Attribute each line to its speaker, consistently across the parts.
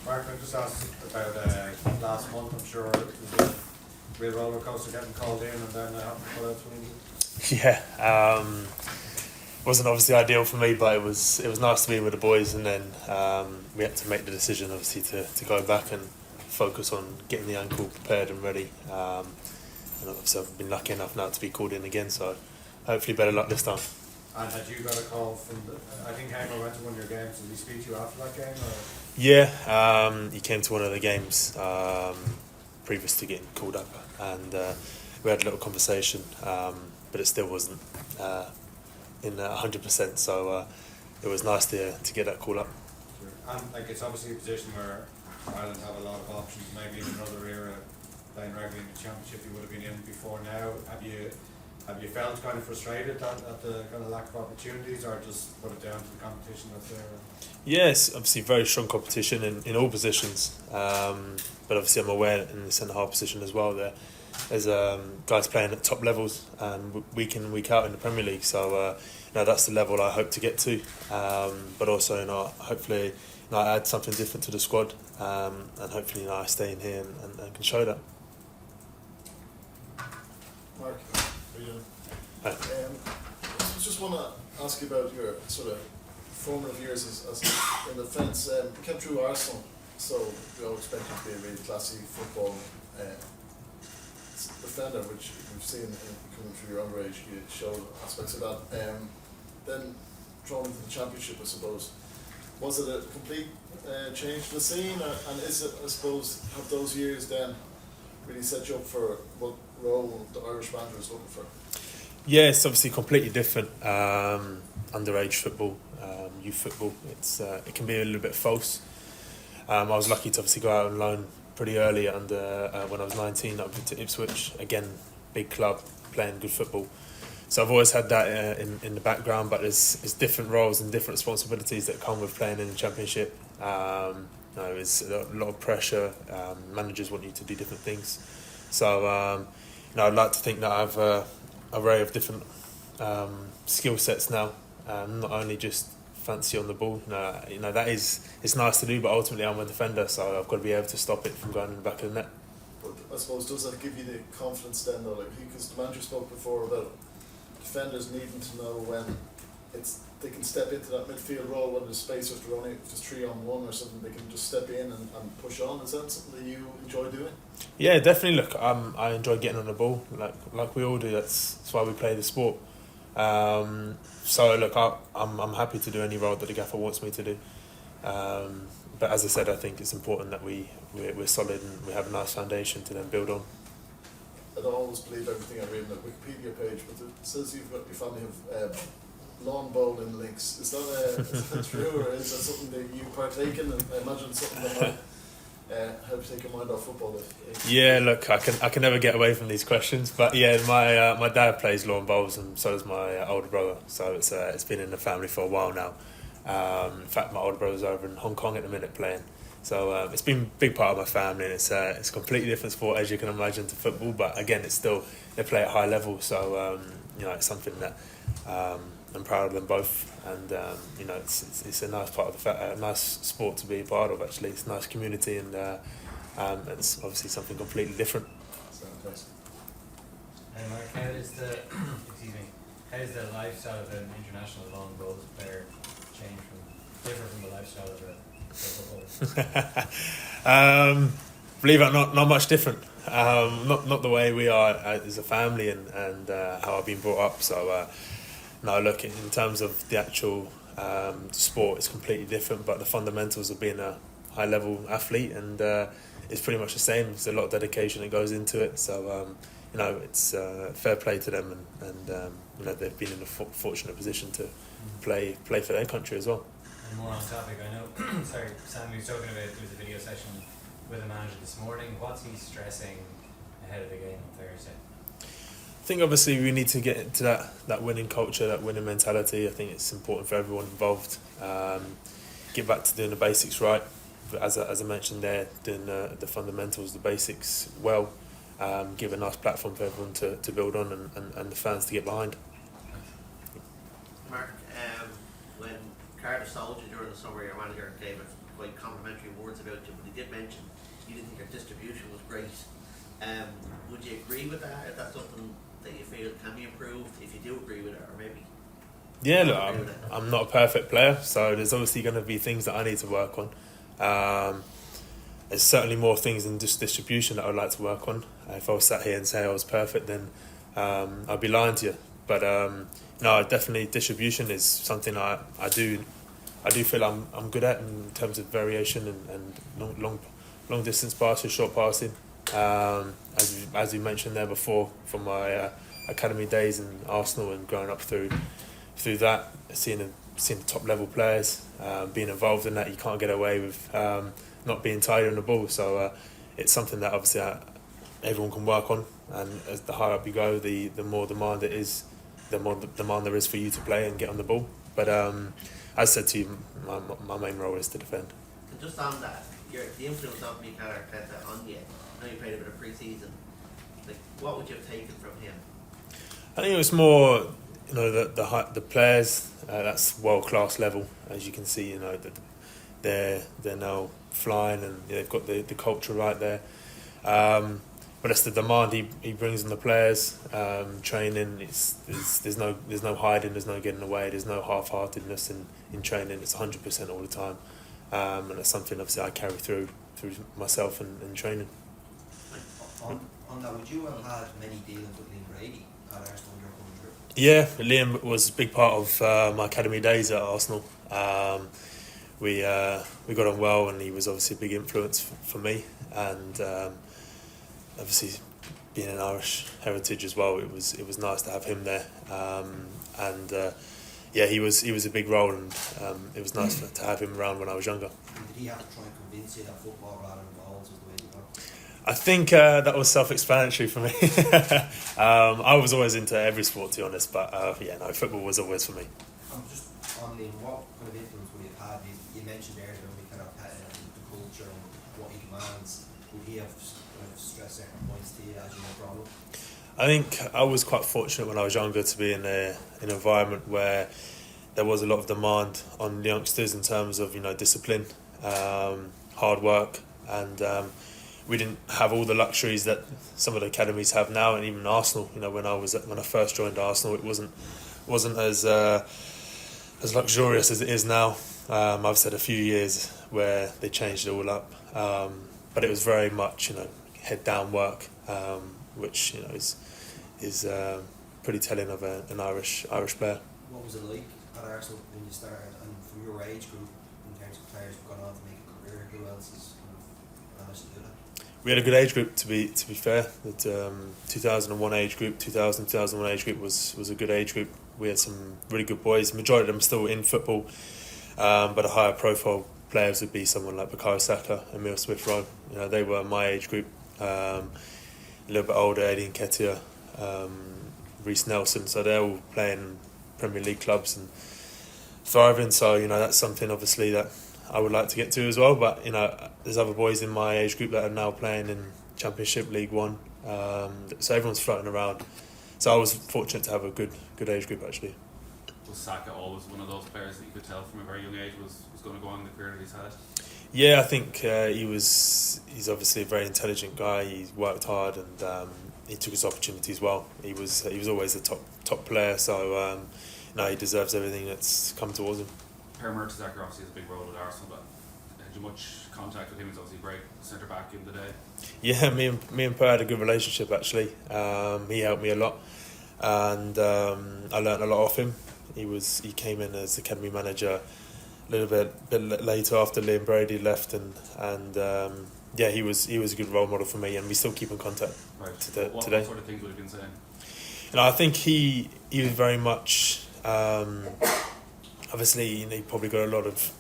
Speaker 1: Mark, I just asked about last month. I'm sure it was a real roller coaster getting called in and then having to pull out to England.
Speaker 2: Yeah, wasn't obviously ideal for me, but it was nice to be with the boys, and then we had to make the decision obviously to go back and focus on getting the ankle prepared and ready. And obviously I've been lucky enough now to be called in again, so hopefully better luck this time.
Speaker 1: And had you got a call from I think Hamer went to one of your games. Did he speak to you after that game? Or?
Speaker 2: Yeah, he came to one of the games previous to getting called up, and we had a little conversation, but it still wasn't in 100%, so it was nice to get that call up.
Speaker 1: And it's obviously a position where Ireland have a lot of options. Maybe in another era, playing regularly in the Championship, you would have been in before now. Have you felt kind of frustrated at the kind of lack of opportunities, or just put it down to the competition that's there?
Speaker 2: Yes, obviously very strong competition in all positions, but obviously I'm aware in the centre half position as well there's guys playing at top levels and week in week out in the Premier League, so that's the level I hope to get to, but also hopefully I add something different to the squad, and hopefully I stay in here and can show that.
Speaker 3: Mark, how are you doing?
Speaker 2: Hi.
Speaker 3: I just want to ask you about your sort of formative years as in the defence. You came through Arsenal, so we all expect you to be a really classy football defender, which we've seen coming through your underage. You showed aspects of that. Then thrown into the Championship, I suppose. Was it a complete change to the scene, and is it, I suppose, have those years then really set you up for what role the Irish manager is looking for?
Speaker 2: Yeah, it's obviously completely different. Underage football, youth football, it can be a little bit false. I was lucky to obviously go out on loan pretty early when I was 19 up to Ipswich. Again, big club, playing good football. So I've always had that in the background, but there's different roles and different responsibilities that come with playing in the Championship. It's a lot of pressure. Managers want you to do different things. So I'd like to think that I have an array of different skill sets now. Not only just fancy on the ball. It's nice to do, but ultimately I'm a defender, so I've got to be able to stop it from going in the back of the net.
Speaker 3: But I suppose, does that give you the confidence then, though? Because the manager spoke before about defenders needing to know when they can step into that midfield role when there's space, or if they're only just 3-on-1 or something, they can just step in and push on. Is that something that you enjoy doing?
Speaker 2: Yeah, definitely. Look, I enjoy getting on the ball, like we all do. That's why we play the sport. So look, I'm happy to do any role that the gaffer wants me to do. But as I said, I think it's important that we're solid and we have a nice foundation to then build on.
Speaker 3: I don't always believe everything I read on the Wikipedia page, but it says your family have lawn bowling links. Is that true, or is that something that you partake in? And I imagine something that might help take your mind off football.
Speaker 2: Yeah, look, I can never get away from these questions, but yeah, my dad plays lawn bowls, and so does my older brother. So it's been in the family for a while now. In fact, my older brother's over in Hong Kong at the minute playing. So it's been a big part of my family, and it's a completely different sport, as you can imagine, to football. But again, it's still, they play at high level, so it's something that I'm proud of them both, and it's a nice part of a nice sport to be a part of. Actually, it's a nice community, and it's obviously something completely different.
Speaker 4: And Mark, how does the lifestyle of an international lawn bowls player differ from the lifestyle of a footballer?
Speaker 2: Believe it or not much different. Not the way we are as a family, and how I've been brought up. So no, look, in terms of the actual sport, it's completely different. But the fundamentals of being a high level athlete, and it's pretty much the same. There's a lot of dedication that goes into it. So it's fair play to them, and they've been in a fortunate position to play for their country as well.
Speaker 4: And more on topic, I know, sorry, Sam, was talking about, there was a video session with a manager this morning. What's he stressing ahead of the game on Thursday?
Speaker 2: I think obviously we need to get into that winning culture, that winning mentality. I think it's important for everyone involved. Get back to doing the basics right. But as I mentioned there, doing the fundamentals, the basics well. Give a nice platform for everyone to build on, and the fans to get behind.
Speaker 5: Mark, when Cardiff told you during the summer your manager gave a quite complimentary words about you, but he did mention you didn't think your distribution was great. Would you agree with that? Is that something that you feel can be improved? If you do agree with it, or maybe?
Speaker 2: Yeah, look, I'm not a perfect player, so there's obviously going to be things that I need to work on. There's certainly more things than just distribution that I would like to work on. If I was sat here and say I was perfect, then I'd be lying to you. But no, definitely distribution is something I do feel I'm good at in terms of variation and long distance passing, short passing. As you mentioned there before, from my academy days in Arsenal and growing up through that, seeing the top level players, being involved in that, you can't get away with not being tidy on the ball. So it's something that obviously everyone can work on, and as the higher up you go, the more demand it is, the more demand there is for you to play and get on the ball. But as I said to you, my main role is to defend.
Speaker 5: And just on that, the influence of Mikel Arteta on you, I know you played a bit of pre-season, like, what would you have taken from him?
Speaker 2: I think it was more, the players, that's world class level, as you can see. They're now flying, and they've got the culture right there. But it's the demand he brings on the players. Training, there's no hiding, there's no getting away, there's no half-heartedness in training. It's 100% all the time, and it's something obviously I carry through myself and training.
Speaker 6: On that, would you have had many dealings with Liam Brady at Arsenal when you were coming through?
Speaker 2: Yeah, Liam was a big part of my academy days at Arsenal. We got on well, and he was obviously a big influence for me. And obviously, being an Irish heritage as well, it was nice to have him there. He was a big role, and it was nice to have him around when I was younger.
Speaker 6: And did he have to try and convince you that football rather than balls was the way to go?
Speaker 2: I think that was self-explanatory for me. I was always into every sport, to be honest, but football was always for me.
Speaker 6: Just on Liam, what kind of influence would he have had? You mentioned earlier when we kind of had the culture and what he demands. Would he have kind of stressed certain points to you as you were brought up?
Speaker 2: I think I was quite fortunate when I was younger to be in an environment where there was a lot of demand on youngsters in terms of discipline, hard work, and we didn't have all the luxuries that some of the academies have now, and even Arsenal. When I first joined Arsenal, it wasn't as luxurious as it is now. I've said a few years where they changed it all up, but it was very much head down work, which is pretty telling of an Irish player.
Speaker 6: What was it like at Arsenal when you started, and from your age group in terms of players who've gone on to make a career? Who else has kind of managed to do that?
Speaker 2: We had a good age group, to be fair. The 2001 age group, 2001 age group was a good age group. We had some really good boys. The majority of them are still in football, but a higher profile players would be someone like Bukayo Saka, Emile Smith-Rowe. They were my age group. A little bit older, Eddie Nketiah, Reece Nelson. So they're all playing Premier League clubs and thriving. So that's something obviously that I would like to get to as well. But there's other boys in my age group that are now playing in Championship, League One. So everyone's floating around. So I was fortunate to have a good age group actually.
Speaker 7: Was Saka always one of those players that you could tell from a very young age was going to go on the career that he's had?
Speaker 2: Yeah, I think he's obviously a very intelligent guy. He worked hard, and he took his opportunities well. He was always a top player. So he deserves everything that's come towards him.
Speaker 7: Per Mertesacker obviously has a big role at Arsenal, but had you much contact with him? He's obviously a great centre back in the day.
Speaker 2: Yeah, me and Per had a good relationship actually. He helped me a lot, and I learnt a lot off him. He came in as academy manager a little bit later after Liam Brady left, and he was a good role model for me, and we still keep in contact today.
Speaker 7: What sort of things would have been saying?
Speaker 2: I think he was very much obviously he probably got a lot of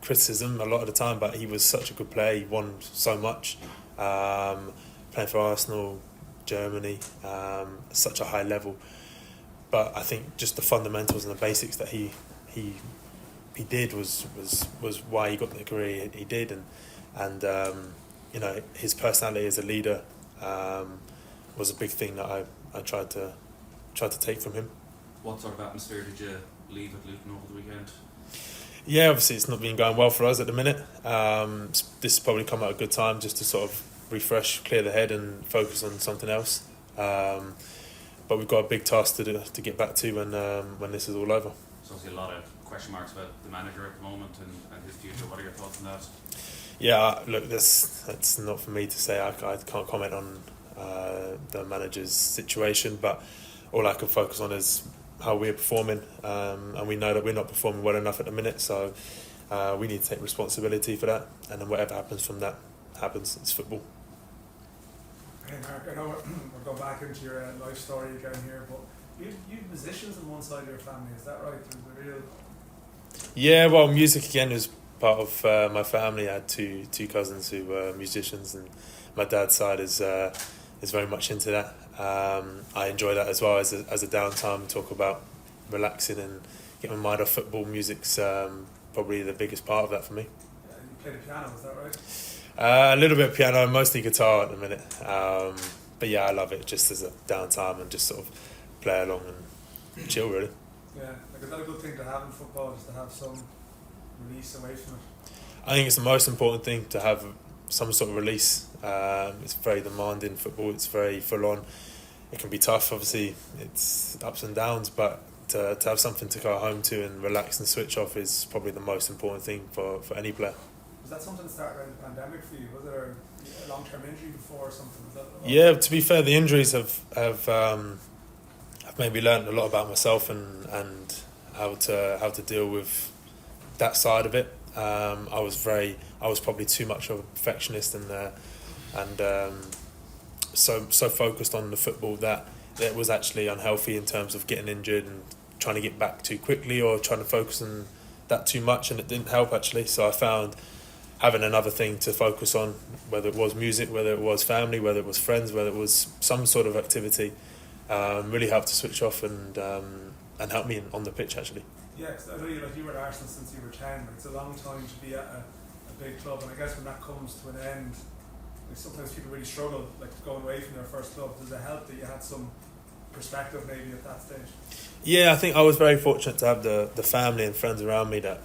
Speaker 2: criticism a lot of the time, but he was such a good player. He won so much, playing for Arsenal, Germany, such a high level. But I think just the fundamentals and the basics that he did was why he got the career he did, and his personality as a leader was a big thing that I tried to take from him.
Speaker 7: What sort of atmosphere did you leave at Luton over the weekend?
Speaker 2: Yeah, obviously it's not been going well for us at the minute. This has probably come at a good time just to sort of refresh, clear the head and focus on something else. But we've got a big task to get back to when this is all over.
Speaker 7: So obviously a lot of question marks about the manager at the moment and his future. What are your thoughts on that?
Speaker 2: Yeah, look, that's not for me to say. I can't comment on the manager's situation, but all I can focus on is how we're performing, and we know that we're not performing well enough at the minute, so we need to take responsibility for that, and then whatever happens from that happens. It's football.
Speaker 8: Hey Mark, I know we're going back into your life story again here, but you have musicians on one side of your family, is that right? There's a real...
Speaker 2: Yeah, well, music again is part of my family. I had two cousins who were musicians, and my dad's side is very much into that. I enjoy that as well as a downtime. Talk about relaxing and getting my mind off football. Music's probably the biggest part of that for me.
Speaker 8: Yeah, you play the piano, is that right?
Speaker 2: A little bit of piano, mostly guitar at the minute. But yeah, I love it just as a downtime and just sort of play along and chill, really.
Speaker 8: Yeah, like is that a good thing to have in football, just to have some release away from it?
Speaker 2: I think it's the most important thing to have some sort of release. It's very demanding football. It's very full on. It can be tough, obviously. It's ups and downs, but to have something to go home to and relax and switch off is probably the most important thing for any player.
Speaker 8: Was that something that started around the pandemic for you? Was there a long-term injury before or something? Was that
Speaker 2: Yeah, to be fair, the injuries have made me learn a lot about myself and how to deal with that side of it. I was probably too much of a perfectionist and so focused on the football that it was actually unhealthy in terms of getting injured and trying to get back too quickly or trying to focus on that too much, and it didn't help actually. So I found having another thing to focus on, whether it was music, whether it was family, whether it was friends, whether it was some sort of activity, really helped to switch off and help me on the pitch actually.
Speaker 8: Yeah, cause I know you were at Arsenal since you were 10, but it's a long time to be at a big club, and I guess when that comes to an end, like sometimes people really struggle, like going away from their first club. Does it help that you had some perspective maybe at that stage?
Speaker 2: Yeah, I think I was very fortunate to have the family and friends around me that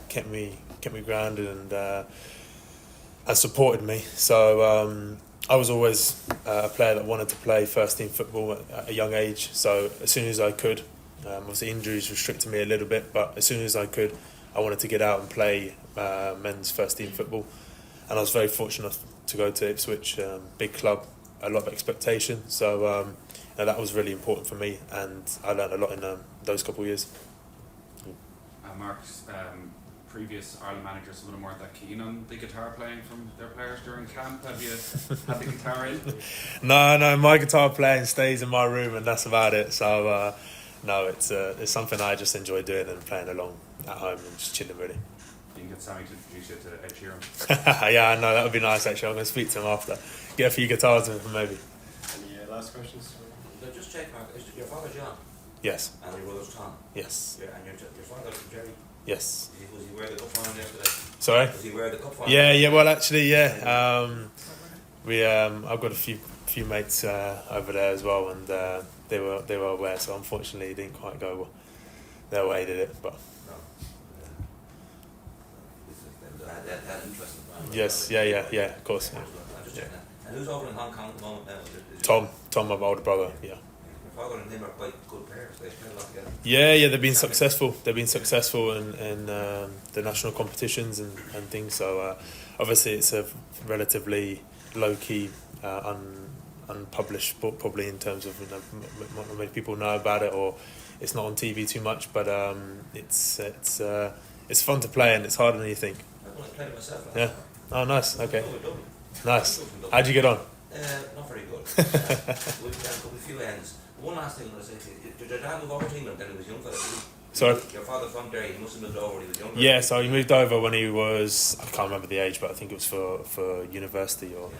Speaker 2: kept me grounded and supported me. So I was always a player that wanted to play first team football at a young age. So as soon as I could, obviously injuries restricted me a little bit, but as soon as I could, I wanted to get out and play men's first team football. And I was very fortunate to go to Ipswich, big club, a lot of expectation. So that was really important for me, and I learned a lot in those couple of years.
Speaker 7: Mark's previous Ireland managers, some of them weren't that keen on the guitar playing from their players during camp. Have you had the guitar in?
Speaker 2: No, my guitar playing stays in my room and that's about it. So no, it's something I just enjoy doing and playing along at home and just chilling really.
Speaker 7: You can get Sammy to introduce you to Ed Sheeran.
Speaker 2: Yeah, I know, that would be nice actually. I'm going to speak to him after. Get a few guitars with him maybe.
Speaker 9: Any last questions?
Speaker 10: No, just check, Mark. Is your father John?
Speaker 2: Yes.
Speaker 10: And your brother's Tom?
Speaker 2: Yes.
Speaker 10: Yeah, and your father Jerry?
Speaker 2: Yes.
Speaker 10: Was he wearing the cup final yesterday?
Speaker 2: Sorry?
Speaker 10: Was he wearing the cup final?
Speaker 2: Yeah, well actually, yeah. I've got a few mates over there as well, and they were aware, so unfortunately it didn't quite go their way, did it? But
Speaker 10: No. That interesting.
Speaker 2: yes, yeah, of course. Yeah.
Speaker 10: I'm just checking that. And who's over in Hong Kong at the moment now?
Speaker 2: Tom, my older brother, yeah.
Speaker 10: Your father and him are quite good players. They play a lot together.
Speaker 2: Yeah, they've been successful. They've been successful in the national competitions and things. So obviously it's a relatively low key, unpublished sport, probably in terms of not many people know about it, or it's not on TV too much. But it's fun to play and it's harder than you think.
Speaker 10: I've only played it myself.
Speaker 2: Yeah. Oh, nice. Okay.
Speaker 10: Double.
Speaker 2: Nice. How'd you get on?
Speaker 10: Not very good. We've got a few ends. One last thing I want to say to you. Did your dad move over to England when he was young?
Speaker 2: Sorry?
Speaker 10: Your father from there, he must have moved over when he was younger.
Speaker 2: Yeah, so he moved over when he was, I can't remember the age, but I think it was for university or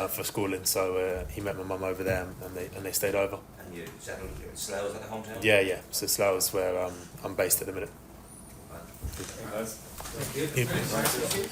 Speaker 2: for schooling. So he met my mum over there and they stayed over.
Speaker 10: And you settled in Slough, is that the hometown?
Speaker 2: Yeah. So Slough is where I'm based at the minute.
Speaker 9: Thank you.
Speaker 2: Thank you.